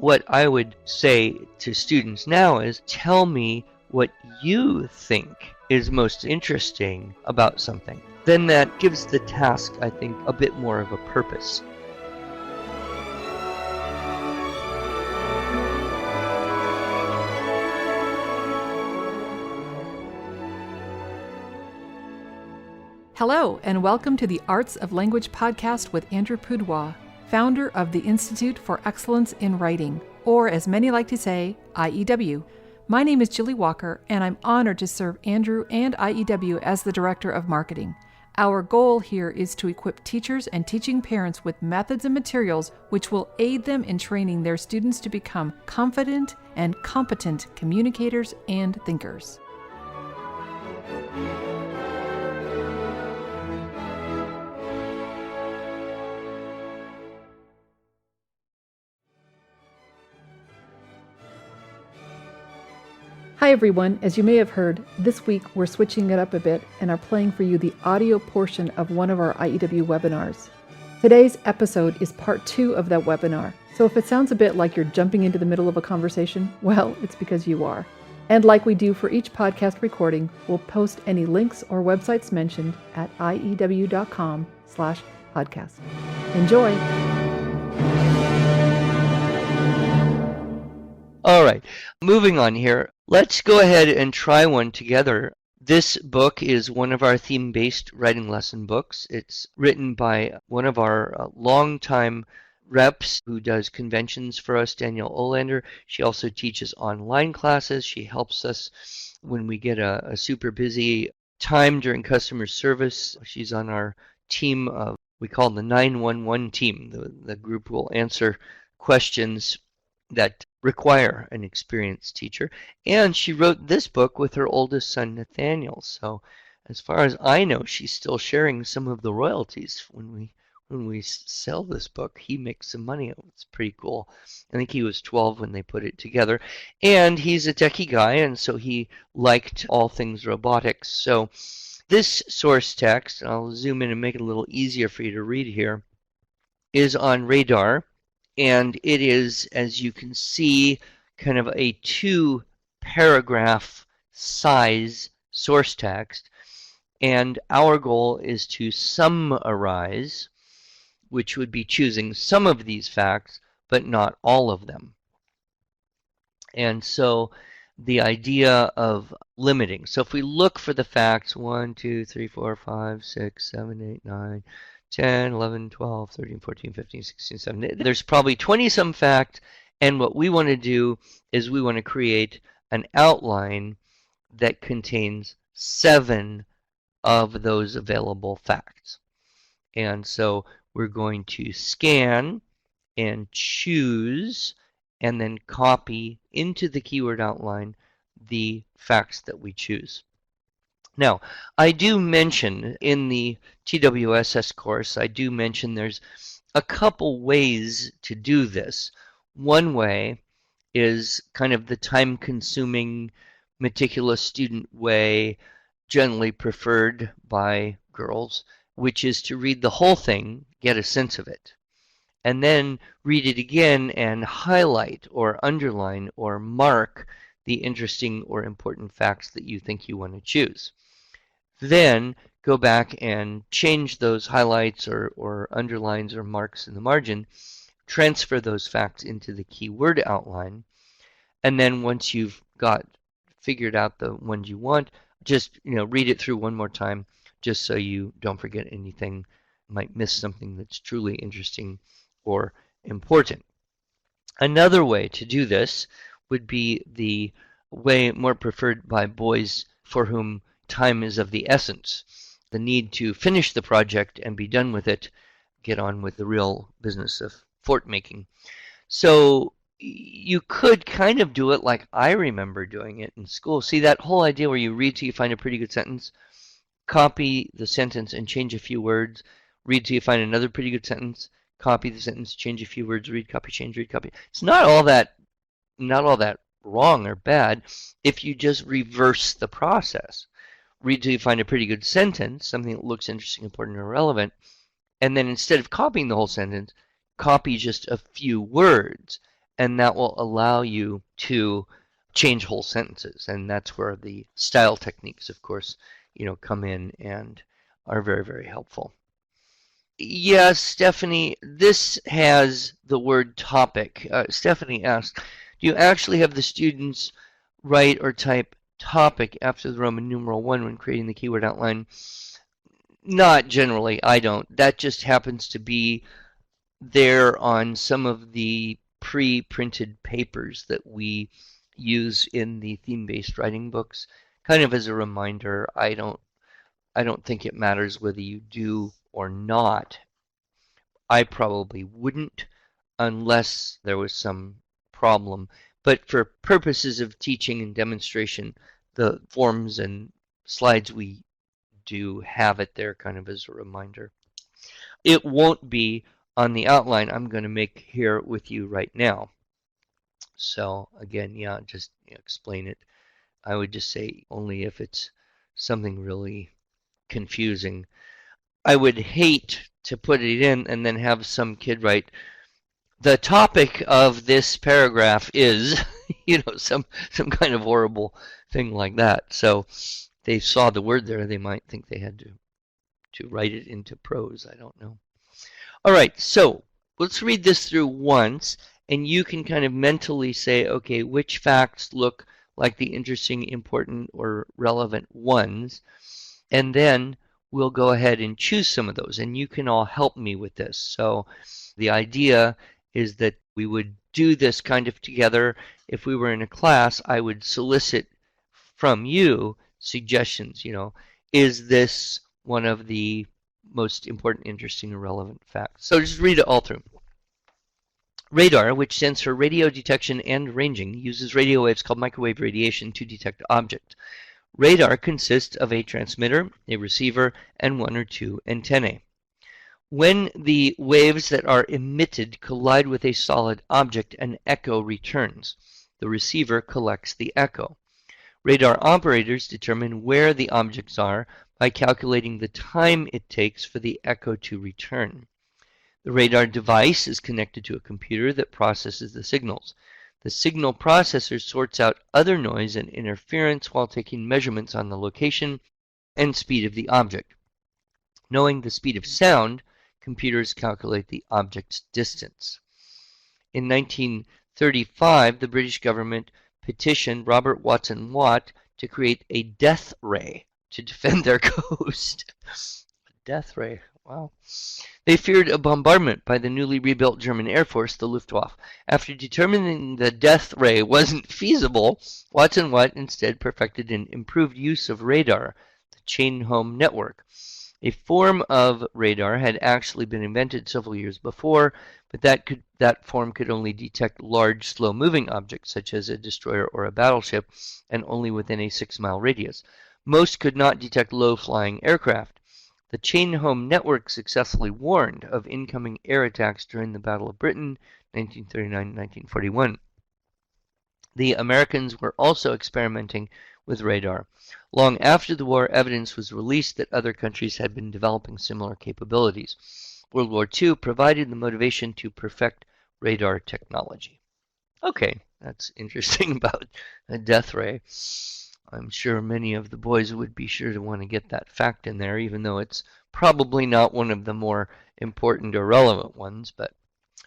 what I would say to students now is, tell me what you think is most interesting about something. Then that gives the task, I think, a bit more of a purpose. Hello, and welcome to the Arts of Language podcast with Andrew Pudewa, founder of the Institute for Excellence in Writing, or as many like to say, IEW. My name is Julie Walker, and I'm honored to serve Andrew and IEW as the Director of Marketing. Our goal here is to equip teachers and teaching parents with methods and materials which will aid them in training their students to become confident and competent communicators and thinkers. Hi everyone, as you may have heard, this week we're switching it up a bit and are playing for you the audio portion of one of our IEW webinars. Today's episode is part 2 of that webinar, so if it sounds a bit like you're jumping into the middle of a conversation, well, it's because you are. And like we do for each podcast recording, we'll post any links or websites mentioned at iew.com/podcast. Enjoy! All right, moving on here. Let's go ahead and try one together. This book is one of our theme-based writing lesson books. It's written by one of our longtime reps who does conventions for us, Danielle Olander. She also teaches online classes. She helps us when we get a super busy time during customer service. She's on our team of, we call the 911 team. The group will answer questions that require an experienced teacher. And she wrote this book with her oldest son, Nathaniel. So as far as I know, she's still sharing some of the royalties when we sell this book. He makes some money. It's pretty cool. I think he was 12 when they put it together. And he's a techie guy, and so he liked all things robotics. So this source text, I'll zoom in and make it a little easier for you to read here, is on Radar. And it is, as you can see, kind of a 2-paragraph size source text. And our goal is to summarize, which would be choosing some of these facts, but not all of them. And so the idea of limiting. So if we look for the facts, 1, 2, 3, 4, 5, 6, 7, 8, 9, 10, 11, 12, 13, 14, 15, 16, 17. There's probably 20-some facts, and what we want to do is we want to create an outline that contains 7 of those available facts. And so we're going to scan and choose and then copy into the keyword outline the facts that we choose. Now, I do mention in the TWSS course, I do mention there's a couple ways to do this. One way is kind of the time-consuming, meticulous student way, generally preferred by girls, which is to read the whole thing, get a sense of it, and then read it again and highlight or underline or mark the interesting or important facts that you think you want to choose. Then go back and change those highlights or underlines or marks in the margin, transfer those facts into the keyword outline, and then once you've figured out the ones you want, just read it through one more time just so you don't forget anything, might miss something that's truly interesting or important. Another way to do this would be the way more preferred by boys for whom time is of the essence. The need to finish the project and be done with it, get on with the real business of fort making. So you could kind of do it like I remember doing it in school. See that whole idea where you read till you find a pretty good sentence, copy the sentence and change a few words, read till you find another pretty good sentence, copy the sentence, change a few words, read, copy, change, read, copy. It's not all that wrong or bad if you just reverse the process. Read till you find a pretty good sentence, something that looks interesting, important, or relevant, and then instead of copying the whole sentence, copy just a few words and that will allow you to change whole sentences. And that's where the style techniques, of course, come in and are very, very helpful. Yes, Stephanie, this has the word topic. Stephanie asked, do you actually have the students write or type topic after the Roman numeral 1 when creating the keyword outline? Not generally, I don't. That just happens to be there on some of the pre-printed papers that we use in the theme-based writing books, kind of as a reminder. I don't think it matters whether you do or not. I probably wouldn't unless there was some problem. But for purposes of teaching and demonstration, the forms and slides we do have it there kind of as a reminder. It won't be on the outline I'm going to make here with you right now. So again, yeah, just explain it. I would just say only if it's something really confusing. I would hate to put it in and then have some kid write, the topic of this paragraph is, some kind of horrible thing like that. So they saw the word there, they might think they had to write it into prose. I don't know. All right, so let's read this through once, and you can kind of mentally say, okay, which facts look like the interesting, important, or relevant ones, and then we'll go ahead and choose some of those, and you can all help me with this. So the idea is that we would do this kind of together. If we were in a class, I would solicit from you suggestions, is this one of the most important, interesting, or relevant facts? So just read it all through. Radar, which stands for radio detection and ranging, uses radio waves called microwave radiation to detect objects. Radar consists of a transmitter, a receiver, and one or two antennae. When the waves that are emitted collide with a solid object, an echo returns. The receiver collects the echo. Radar operators determine where the objects are by calculating the time it takes for the echo to return. The radar device is connected to a computer that processes the signals. The signal processor sorts out other noise and interference while taking measurements on the location and speed of the object. Knowing the speed of sound, computers calculate the object's distance. In 1935, the British government petitioned Robert Watson Watt to create a death ray to defend their coast. Death ray, wow. They feared a bombardment by the newly rebuilt German Air Force, the Luftwaffe. After determining the death ray wasn't feasible, Watson Watt instead perfected an improved use of radar, the chain-home network. A form of radar had actually been invented several years before, but that form could only detect large, slow-moving objects, such as a destroyer or a battleship, and only within a 6-mile radius. Most could not detect low-flying aircraft. The chain-home network successfully warned of incoming air attacks during the Battle of Britain, 1939-1941. The Americans were also experimenting with radar. Long after the war, evidence was released that other countries had been developing similar capabilities. World War II provided the motivation to perfect radar technology. Okay, that's interesting about a death ray. I'm sure many of the boys would be sure to want to get that fact in there, even though it's probably not one of the more important or relevant ones. But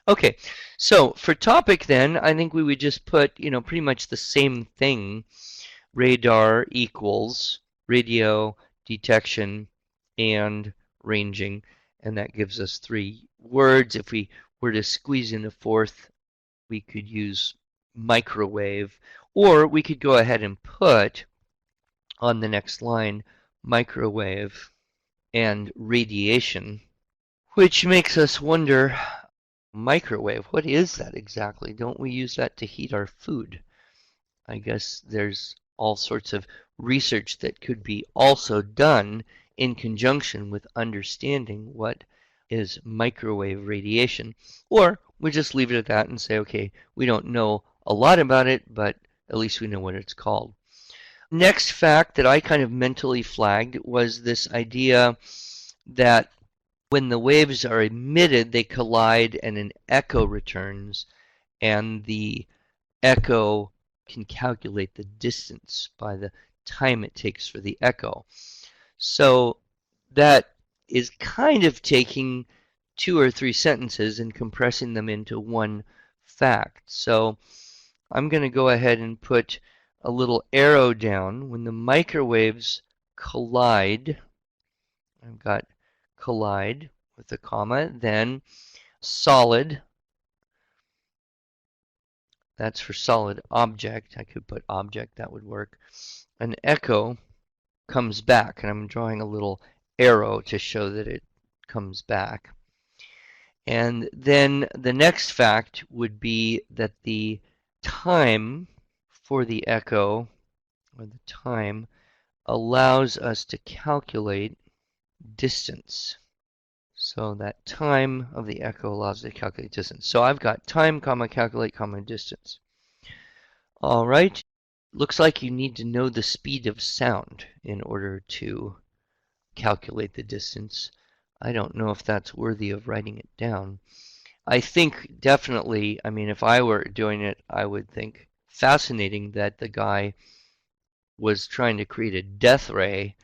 okay, so for topic then, I think we would just put, pretty much the same thing. Radar equals radio detection and ranging, and that gives us 3 words. If we were to squeeze in a fourth, we could use microwave, or we could go ahead and put on the next line microwave and radiation, which makes us wonder, microwave, what is that exactly? Don't we use that to heat our food? I guess there's all sorts of research that could be also done in conjunction with understanding what is microwave radiation. Or we just leave it at that and say, okay, we don't know a lot about it, but at least we know what it's called. Next fact that I kind of mentally flagged was this idea that when the waves are emitted, they collide and an echo returns. and the echo can calculate the distance by the time it takes for the echo. So that is kind of taking 2 or 3 sentences and compressing them into one fact. So I'm going to go ahead and put a little arrow down. When the microwaves collide, I've got collide with a comma, then solid, that's for solid object. I could put object, that would work. An echo comes back, and I'm drawing a little arrow to show that it comes back. And then the next fact would be that the time for the echo, or the time, allows us to calculate distance. So that time of the echo allows us to calculate distance. So I've got time, comma, calculate, comma, distance. All right. Looks like you need to know the speed of sound in order to calculate the distance. I don't know if that's worthy of writing it down. I think definitely, I mean, if I were doing it, I would think fascinating that the guy was trying to create a death ray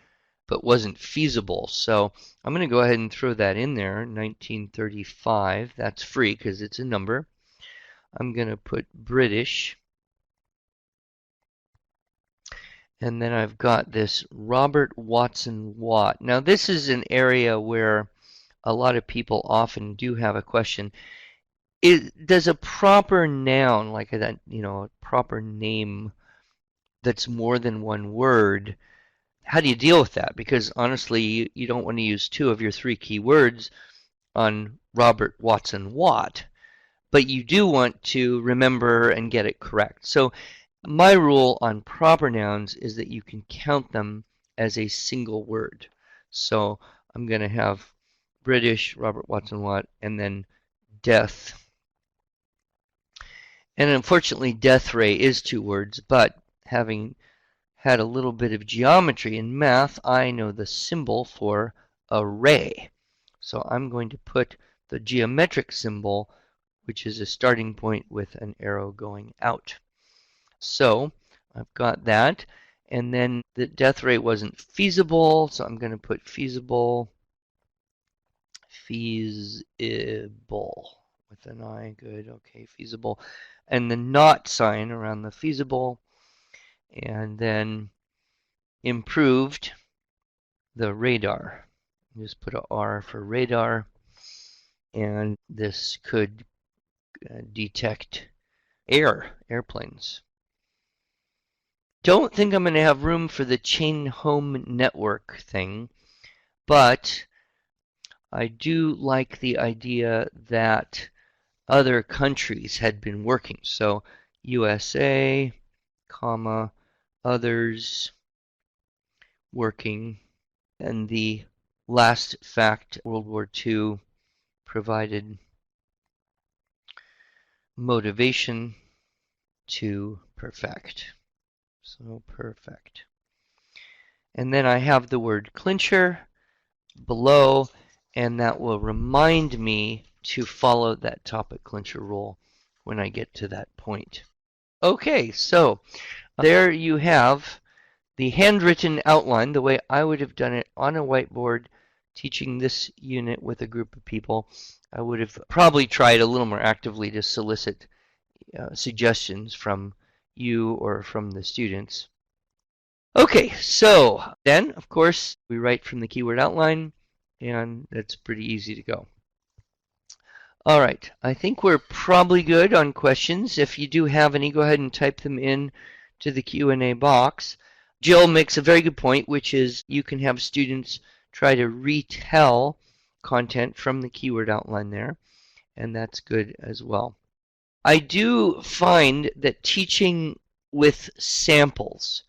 but wasn't feasible. So I'm going to go ahead and throw that in there, 1935. That's free because it's a number. I'm going to put British. And then I've got this Robert Watson Watt. Now this is an area where a lot of people often do have a question. Does a proper noun, like that, a proper name that's more than one word, how do you deal with that? Because honestly, you don't want to use 2 of your 3 key words on Robert Watson Watt, but you do want to remember and get it correct. So my rule on proper nouns is that you can count them as a single word. So I'm going to have British, Robert Watson Watt, and then death. And unfortunately, death ray is 2 words, but having had a little bit of geometry in math, I know the symbol for a ray. So I'm going to put the geometric symbol, which is a starting point with an arrow going out. So I've got that, and then the death ray wasn't feasible, so I'm going to put feasible with an I. Good, okay, feasible, and the not sign around the feasible, and then improved the radar. Just put a R for radar, and this could detect airplanes. Don't think I'm going to have room for the chain home network thing, but I do like the idea that other countries had been working. So USA, comma, others working. And the last fact, World War II provided motivation to perfect. So perfect. And then I have the word clincher below, and that will remind me to follow that topic clincher rule when I get to that point. Okay, so there you have the handwritten outline, the way I would have done it on a whiteboard teaching this unit with a group of people. I would have probably tried a little more actively to solicit suggestions from you or from the students. Okay, so then, of course, we write from the keyword outline, and that's pretty easy to go. All right, I think we're probably good on questions. If you do have any, go ahead and type them in to the Q&A box. Jill makes a very good point, which is you can have students try to retell content from the keyword outline there, and that's good as well. I do find that teaching with samples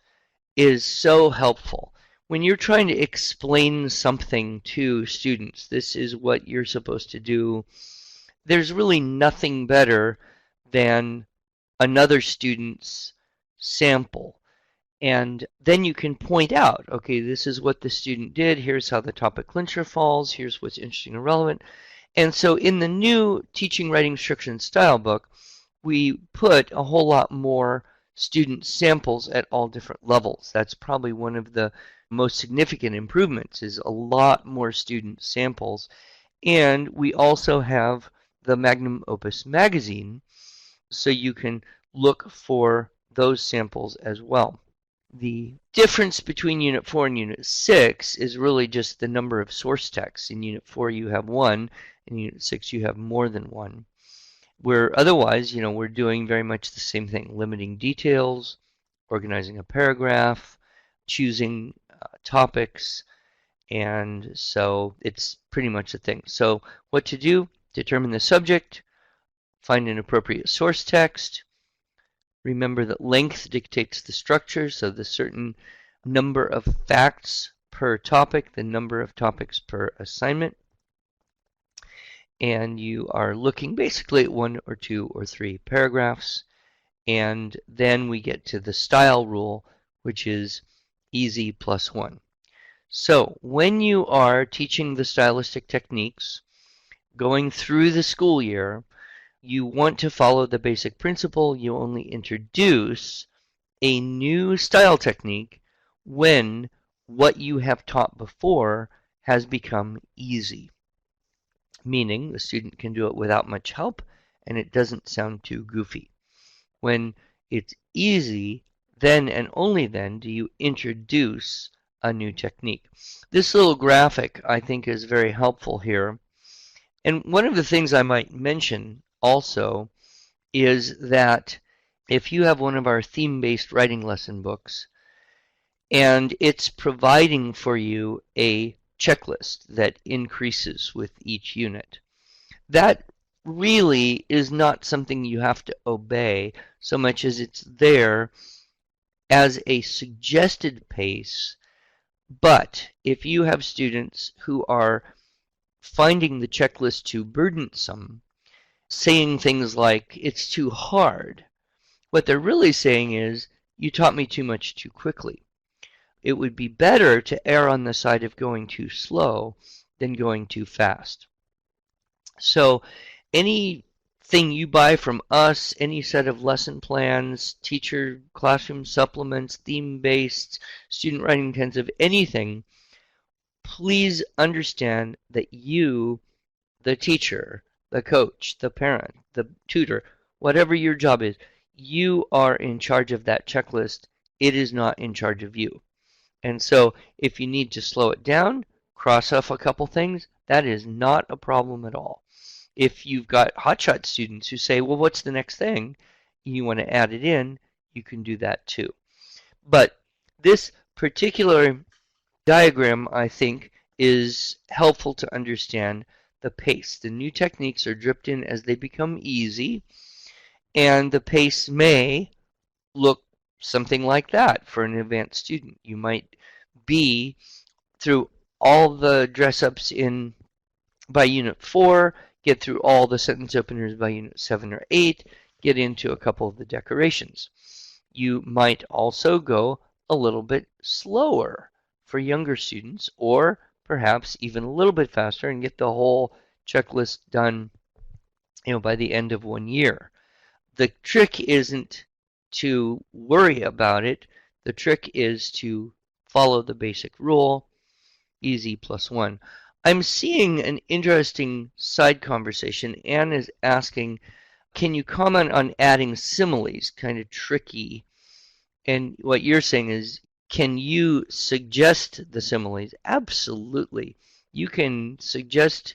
is so helpful. When you're trying to explain something to students, this is what you're supposed to do. There's really nothing better than another student's sample. And then you can point out, okay, this is what the student did. Here's how the topic clincher falls. Here's what's interesting and relevant. And so in the new Teaching, Writing, Structure, and Style book, we put a whole lot more student samples at all different levels. That's probably one of the most significant improvements, is a lot more student samples. And we also have the Magnum Opus magazine, so you can look for those samples as well. The difference between Unit 4 and Unit 6 is really just the number of source texts. In Unit 4 you have one, in Unit 6 you have more than one. Where otherwise, we're doing very much the same thing, limiting details, organizing a paragraph, choosing topics, and so it's pretty much the thing. So what to do: determine the subject, find an appropriate source text, remember that length dictates the structure, so the certain number of facts per topic, the number of topics per assignment, and you are looking basically at 1 or 2 or 3 paragraphs. And then we get to the style rule, which is easy plus 1. So when you are teaching the stylistic techniques, going through the school year, you want to follow the basic principle. You only introduce a new style technique when what you have taught before has become easy, meaning the student can do it without much help and it doesn't sound too goofy. When it's easy, then and only then do you introduce a new technique. This little graphic, I think, is very helpful here. And one of the things I might mention also is that if you have one of our theme-based writing lesson books and it's providing for you a checklist that increases with each unit, that really is not something you have to obey so much as it's there as a suggested pace. But if you have students who are finding the checklist too burdensome, saying things like, it's too hard, what they're really saying is, you taught me too much too quickly. It would be better to err on the side of going too slow than going too fast. So anything you buy from us, any set of lesson plans, teacher classroom supplements, theme-based, student writing intensive, anything, please understand that you, the teacher, the coach, the parent, the tutor, whatever your job is, you are in charge of that checklist. It is not in charge of you. And so if you need to slow it down, cross off a couple things, that is not a problem at all. If you've got hotshot students who say, well, what's the next thing? You want to add it in, you can do that too. But this particular diagram, I think, is helpful to understand the pace. The new techniques are dripped in as they become easy, and the pace may look something like that for an advanced student. You might be through all the dress-ups in by Unit 4, get through all the sentence openers by Unit 7 or 8, get into a couple of the decorations. You might also go a little bit slower for younger students, or perhaps even a little bit faster and get the whole checklist done, by the end of 1 year. The trick isn't to worry about it. The trick is to follow the basic rule, easy plus 1. I'm seeing an interesting side conversation. Anne is asking, can you comment on adding similes? Kind of tricky. And what you're saying is, can you suggest the similes? Absolutely. You can suggest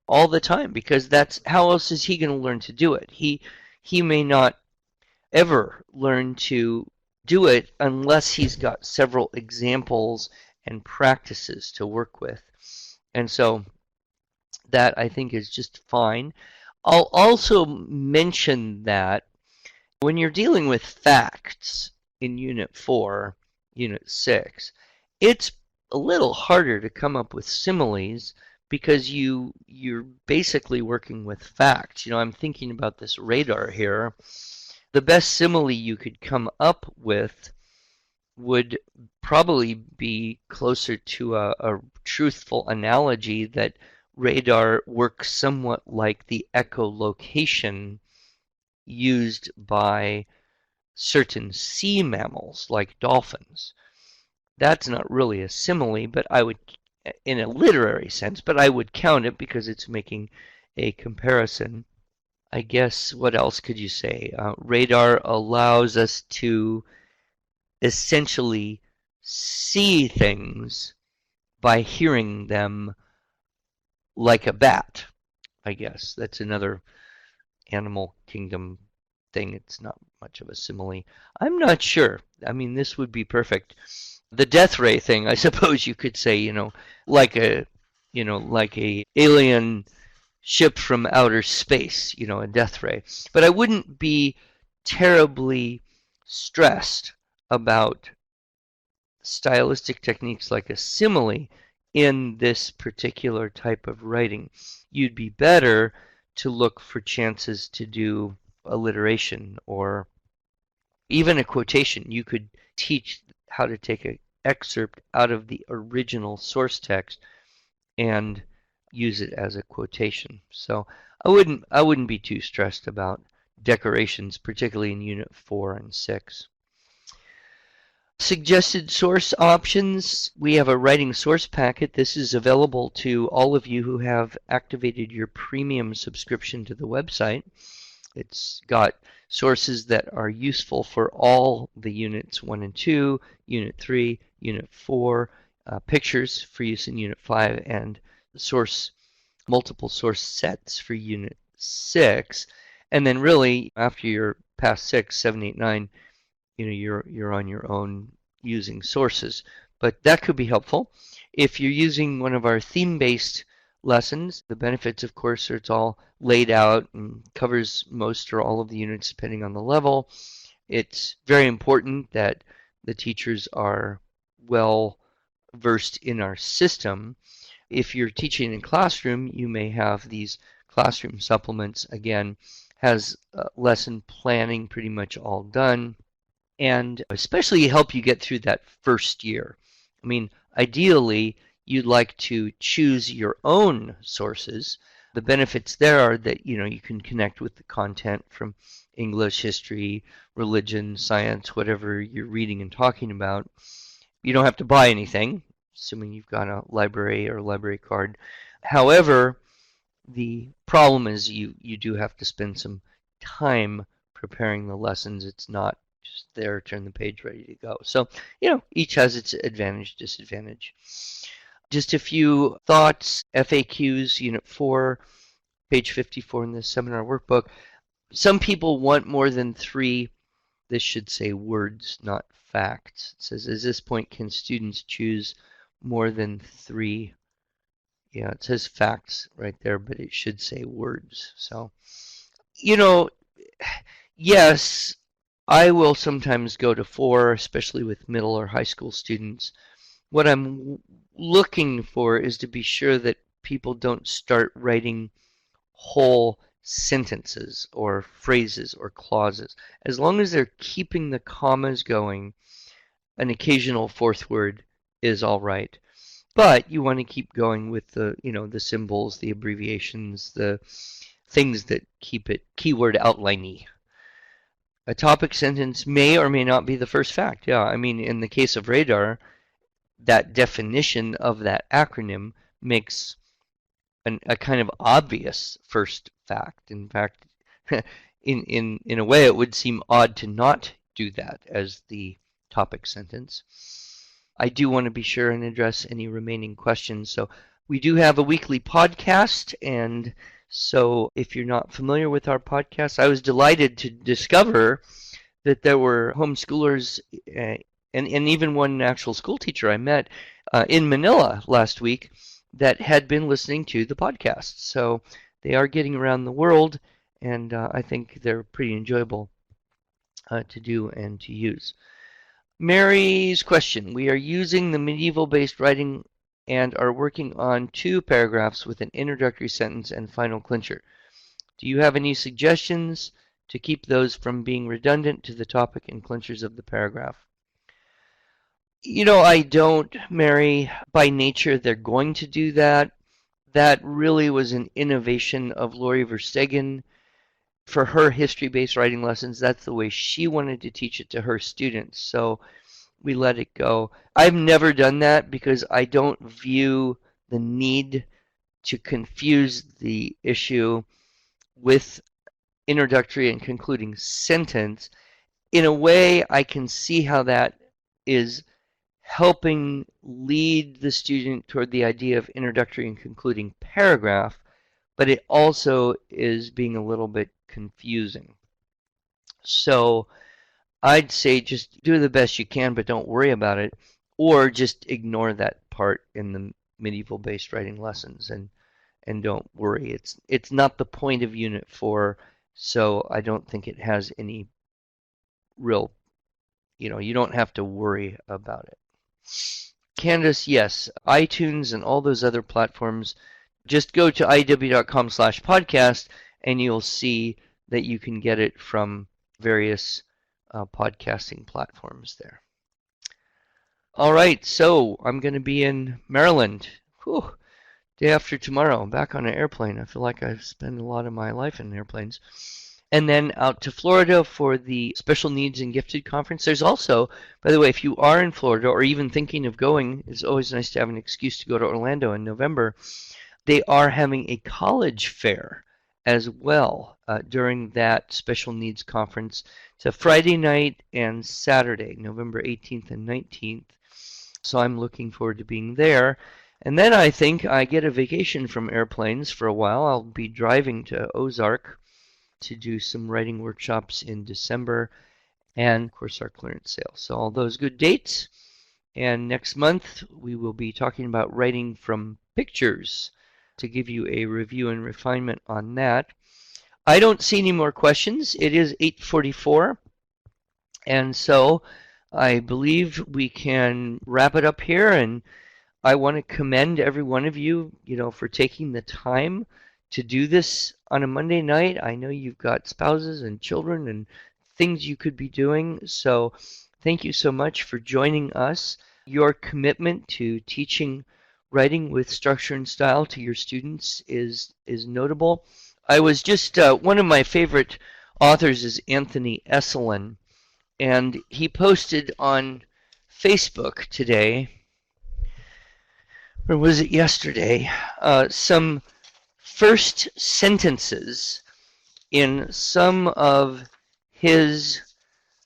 all the time, because that's how else is he going to learn to do it? He may not ever learn to do it unless he's got several examples and practices to work with. And so that, I think, is just fine. I'll also mention that when you're dealing with facts in Unit 4, Unit 6, it's a little harder to come up with similes because you're basically working with facts. I'm thinking about this radar here. The best simile you could come up with would probably be closer to a truthful analogy that radar works somewhat like the echolocation used by certain sea mammals like dolphins. That's not really a simile, but I would, in a literary sense, but I would count it because it's making a comparison. I guess what else could you say? Radar allows us to essentially see things by hearing them like a bat. I guess that's another animal kingdom thing. It's not much of a simile. I'm not sure. I mean, this would be perfect. The death ray thing, I suppose you could say, like a, like a alien ship from outer space, a death ray. But I wouldn't be terribly stressed about stylistic techniques like a simile in this particular type of writing. You'd be better to look for chances to do alliteration or even a quotation. You could teach how to take an excerpt out of the original source text and use it as a quotation. So I wouldn't be too stressed about decorations, particularly in Unit 4 and 6. Suggested source options. We have a writing source packet. This is available to all of you who have activated your premium subscription to the website. It's got sources that are useful for all the units 1 and 2, Unit 3, Unit 4, pictures for use in Unit 5, and multiple source sets for Unit 6. And then really, after you're past 6, 7, 8, 9, you're on your own using sources. But that could be helpful. If you're using one of our theme-based lessons, the benefits, of course, are it's all laid out and covers most or all of the units depending on the level. It's very important that the teachers are well versed in our system. If you're teaching in classroom, you may have these classroom supplements. Again, has lesson planning pretty much all done, and especially help you get through that first year. I mean, ideally, you'd like to choose your own sources. The benefits there are that you can connect with the content from English, history, religion, science, whatever you're reading and talking about. You don't have to buy anything, assuming you've got a library or a library card. However, the problem is you do have to spend some time preparing the lessons. It's not just there, turn the page, ready to go. So, each has its advantage, disadvantage. Just a few thoughts. FAQs, Unit 4, page 54 in the seminar workbook. Some people want more than 3, this should say words, not facts. It says, at this point, can students choose more than 3? Yeah, it says facts right there, but it should say words. So, yes, I will sometimes go to 4, especially with middle or high school students. What I'm looking for is to be sure that people don't start writing whole sentences or phrases or clauses. As long as they're keeping the commas going, an occasional fourth word is all right. But you want to keep going with the symbols, the abbreviations, the things that keep it keyword outliney. A topic sentence may or may not be the first fact. Yeah, I mean, in the case of radar, that definition of that acronym makes a kind of obvious first fact. In fact, in a way, it would seem odd to not do that as the topic sentence. I do want to be sure and address any remaining questions. So we do have a weekly podcast, and so if you're not familiar with our podcast, I was delighted to discover that there were homeschoolers and even one actual school teacher I met in Manila last week that had been listening to the podcast. So they are getting around the world, and I think they're pretty enjoyable to do and to use. Mary's question. We are using the medieval-based writing and are working on 2 paragraphs with an introductory sentence and final clincher. Do you have any suggestions to keep those from being redundant to the topic and clinchers of the paragraph? I don't, Mary. By nature, they're going to do that. That really was an innovation of Lori Verstegen. For her history-based writing lessons, that's the way she wanted to teach it to her students. So we let it go. I've never done that because I don't view the need to confuse the issue with introductory and concluding sentence. In a way, I can see how that is helping lead the student toward the idea of introductory and concluding paragraph, but it also is being a little bit confusing. So I'd say just do the best you can, but don't worry about it, or just ignore that part in the medieval-based writing lessons and don't worry. It's not the point of Unit 4, so I don't think it has any real, you don't have to worry about it. Candace, yes, iTunes and all those other platforms, just go to iew.com/podcast and you'll see that you can get it from various podcasting platforms there. All right, so I'm going to be in Maryland. Whew, day after tomorrow, back on an airplane. I feel like I've spent a lot of my life in airplanes. And then out to Florida for the Special Needs and Gifted Conference. There's also, by the way, if you are in Florida or even thinking of going, it's always nice to have an excuse to go to Orlando in November. They are having a college fair as well during that Special Needs Conference. It's a Friday night and Saturday, November 18th and 19th. So I'm looking forward to being there. And then I think I get a vacation from airplanes for a while. I'll be driving to Ozark to do some writing workshops in December and, of course, our clearance sale. So all those good dates. And next month, we will be talking about writing from pictures to give you a review and refinement on that. I don't see any more questions. It is 8:44. And so I believe we can wrap it up here. And I want to commend every one of you, for taking the time to do this on a Monday night. I know you've got spouses and children and things you could be doing. So thank you so much for joining us. Your commitment to teaching writing with structure and style to your students is notable. I was just, one of my favorite authors is Anthony Esolen, and he posted on Facebook today, or was it yesterday, some first sentences in some of his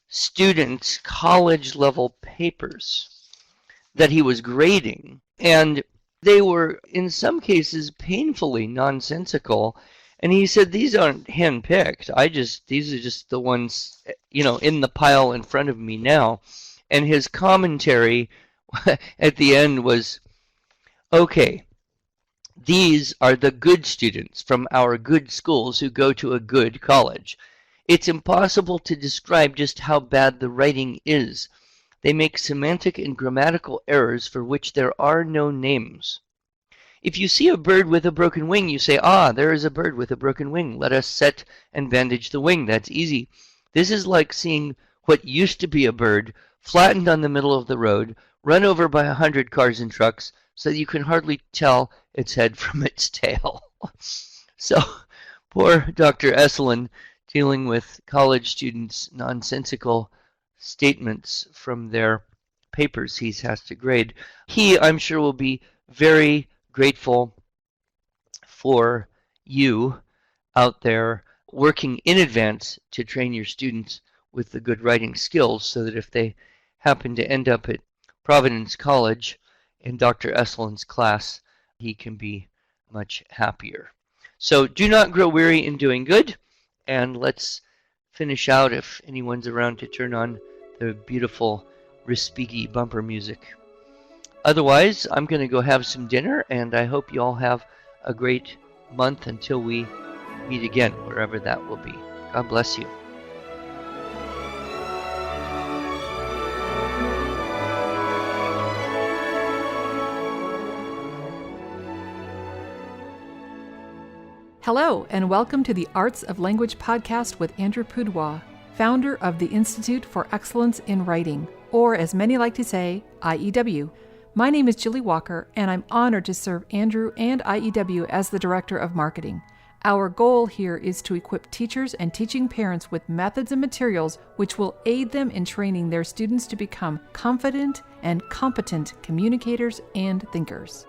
students' college level papers that he was grading. And they were, in some cases, painfully nonsensical. And he said, these aren't handpicked. These are just the ones, in the pile in front of me now. And his commentary at the end was, okay, these are the good students from our good schools who go to a good college. It's impossible to describe just how bad the writing is. They make semantic and grammatical errors for which there are no names. If you see a bird with a broken wing, you say, ah, there is a bird with a broken wing. Let us set and bandage the wing. That's easy. This is like seeing what used to be a bird flattened on the middle of the road, run over by 100 cars and trucks, so that you can hardly tell its head from its tail. So, poor Dr. Esolen dealing with college students' nonsensical statements from their papers he has to grade. He, I'm sure, will be very grateful for you out there working in advance to train your students with the good writing skills so that if they happen to end up at Providence College in Dr. Esolen's class, he can be much happier. So do not grow weary in doing good, and let's finish out, if anyone's around, to turn on the beautiful Respighi bumper music. Otherwise, I'm going to go have some dinner, and I hope you all have a great month until we meet again, wherever that will be. God bless you. Hello, and welcome to the Arts of Language podcast with Andrew Pudewa, founder of the Institute for Excellence in Writing, or as many like to say, IEW. My name is Julie Walker, and I'm honored to serve Andrew and IEW as the Director of Marketing. Our goal here is to equip teachers and teaching parents with methods and materials which will aid them in training their students to become confident and competent communicators and thinkers.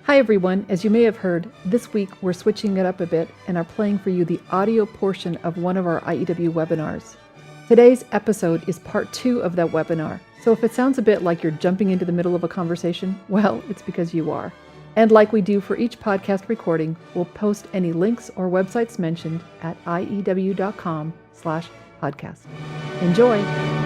Hi everyone, as you may have heard, this week we're switching it up a bit and are playing for you the audio portion of one of our IEW webinars. Today's episode is part 2 of that webinar, so if it sounds a bit like you're jumping into the middle of a conversation, well, it's because you are. And like we do for each podcast recording, we'll post any links or websites mentioned at iew.com/podcast. Enjoy!